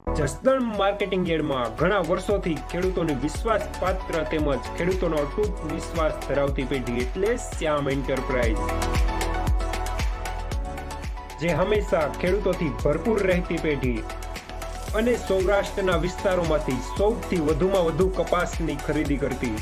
Jasdan marketing યાર્ડમાં ઘણા વર્ષોથી ખેડૂતોની વિશ્વાસપાત્ર તેમજ ખેડૂતોનો અતૂટ વિશ્વાસ ધરાવતી પેઢી એટલે શ્યામ એન્ટરપ્રાઇઝ, જે હંમેશા ખેડૂતોથી ભરપૂર રહેતી પેઢી અને સૌરાષ્ટ્રના વિસ્તારોમાંથી સૌથી વધુમાં વધુ કપાસની ખરીદી કરતી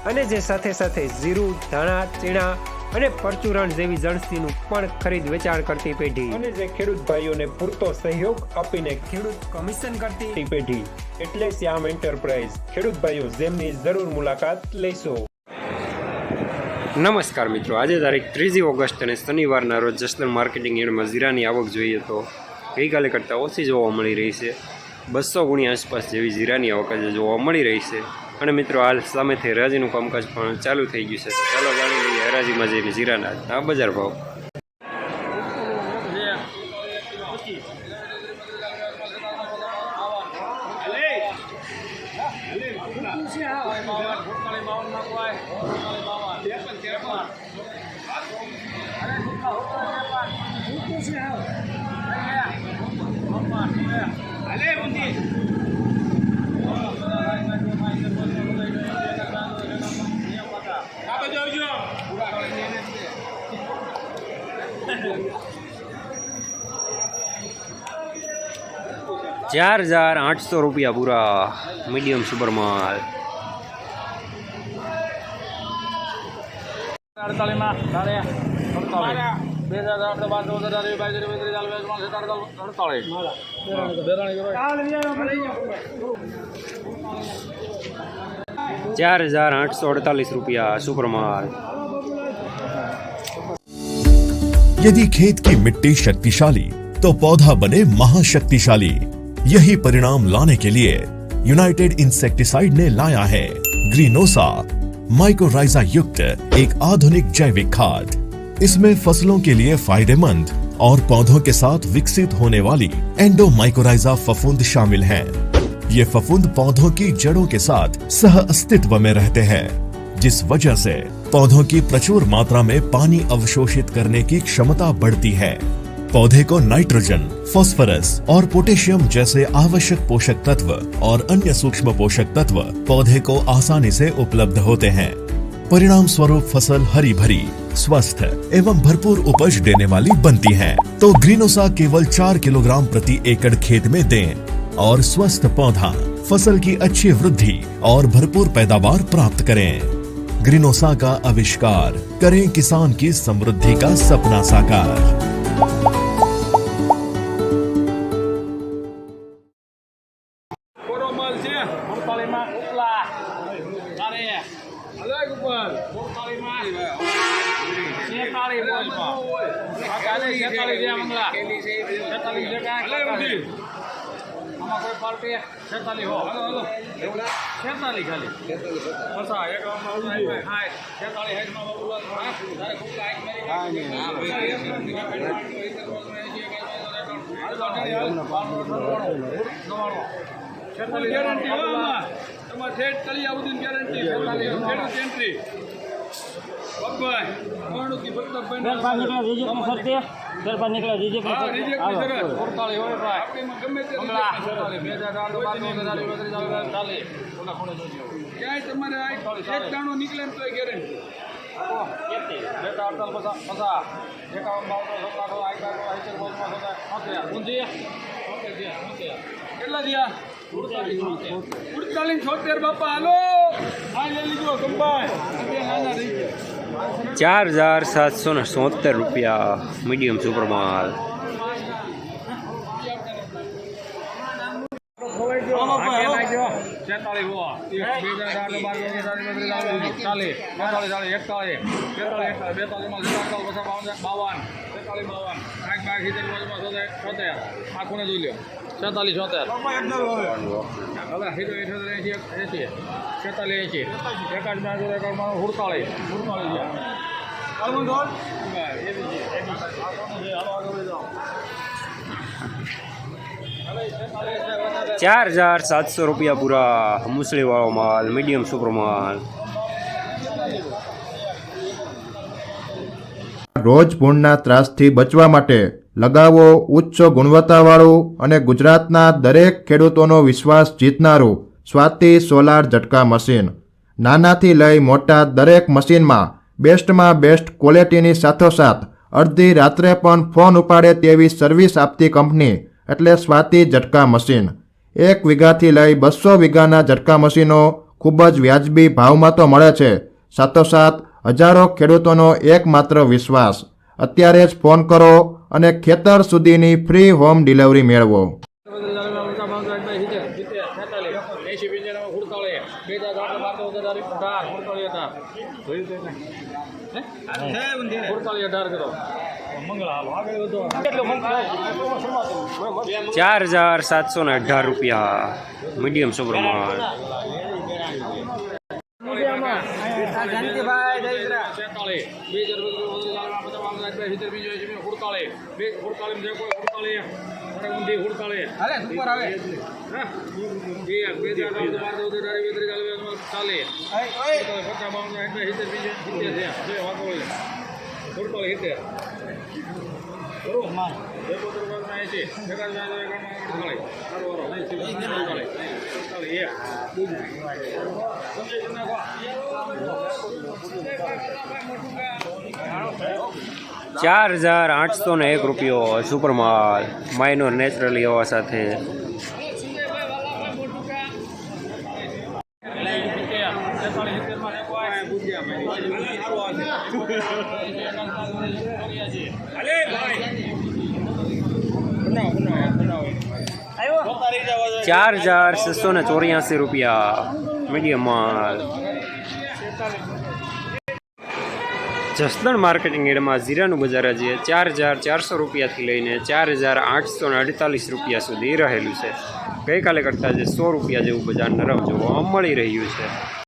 અને જે સાથે સાથે જીરું, ધાણા, ચીણા અને પરચુરણ જેવી જણસીનું પણ ખરીદ વેચાણ કરતી પેઢી અને જે ખેડૂત ભાઈઓને પૂરતો સહયોગ આપીને ખેડૂત કમિશન કરતી પેઢી એટલે શ્યામ એન્ટરપ્રાઇઝ. ખેડૂત ભાઈઓ જેમની જરૂર મુલાકાત લેશો. નમસ્કાર મિત્રો, આજે તારીખ 3 ઓગસ્ટ અને શનિવારના રોજ જસદણ માર્કેટિંગ યાર્ડમાં જીરાની આવક જોઈએ તો ગઈકાલે કરતાં ઓછી જોવા મળી રહી છે. 200 ગુણી આસપાસ જેવી જીરાની આવક આજે જોવા મળી રહી છે. અને મિત્રો હાલ સામેથી હરાજીનું કામકાજ પણ ચાલુ થઈ ગયું છે. ચાલો જાણી લઈએ હરાજીમાં જઈને જીરાના આ બજાર ભાવ. ₹4,800 પૂરા મીડિયમ સુપર માલ. 4,848 रुपया सुपर माल. यदि खेत की मिट्टी शक्तिशाली तो पौधा बने महाशक्तिशाली. यही परिणाम लाने के लिए यूनाइटेड इंसेक्टिसाइड ने लाया है ग्रीनोसा माइकोराइजा युक्त एक आधुनिक जैविक खाद. इसमें फसलों के लिए फायदेमंद और पौधों के साथ विकसित होने वाली एंडोमाइकोराइजा फफूंद शामिल हैं. ये फफूंद पौधों की जड़ों के साथ सह अस्तित्व में रहते हैं, जिस वजह से पौधों की प्रचुर मात्रा में पानी अवशोषित करने की क्षमता बढ़ती है. पौधे को नाइट्रोजन, फास्फोरस और पोटेशियम जैसे आवश्यक पोषक तत्व और अन्य सूक्ष्म पोषक तत्व पौधे को आसानी से उपलब्ध होते हैं. परिणाम स्वरूप फसल हरी भरी, स्वस्थ एवं भरपूर उपज देने वाली बनती है. तो ग्रीनोसा केवल 4 किलोग्राम प्रति एकड़ खेत में दें और स्वस्थ पौधा, फसल की अच्छी वृद्धि और भरपूर पैदावार प्राप्त करें. ग्रीनोसा का आविष्कार करें किसान की समृद्धि का सपना साकार. ₹4,770 मीडियम सुपर माल. ₹4,700 पूरा मूसली वालों माल मीडियम सुपर माल. રોજ પૂર્ણના ત્રાસથી બચવા માટે લગાવો ઉચ્ચ ગુણવત્તાવાળું અને ગુજરાતના દરેક ખેડૂતોનો વિશ્વાસ જીતનારું સ્વાતિ સોલાર ઝટકા મશીન. નાનાથી લઈ મોટા દરેક મશીનમાં બેસ્ટમાં બેસ્ટ ક્વોલિટીની સાથોસાથ અડધી રાત્રે પણ ફોન ઉપાડે તેવી સર્વિસ આપતી કંપની એટલે સ્વાતિ ઝટકા મશીન. 1 વીઘાથી લઈ 200 વીઘાના ઝટકા મશીનો ખૂબ જ વ્યાજબી ભાવમાં તો મળે છે, સાથોસાથ હજારો ખેડૂતોનો એકમાત્ર વિશ્વાસ. અત્યારે જ ફોન કરો અને ખેતર સુધીની ફ્રી હોમ ડિલિવરી મેળવો. ₹4,718 મીડિયમ સુપરમાર્કેટ. ₹4,801 સુપરમાલ માઇનોર નેચરલી હવા સાથે. ₹4,684 મીડિયમ માલ. જસદણ માર્કેટિંગ યાર્ડમાં જીરાનું બજાર આજે ₹4,400થી લઈને ₹4,848 સુધી રહેલું છે. ગઈકાલે કરતાં જે ₹100 જેવું બજાર નરમ જોવા મળી રહ્યું છે.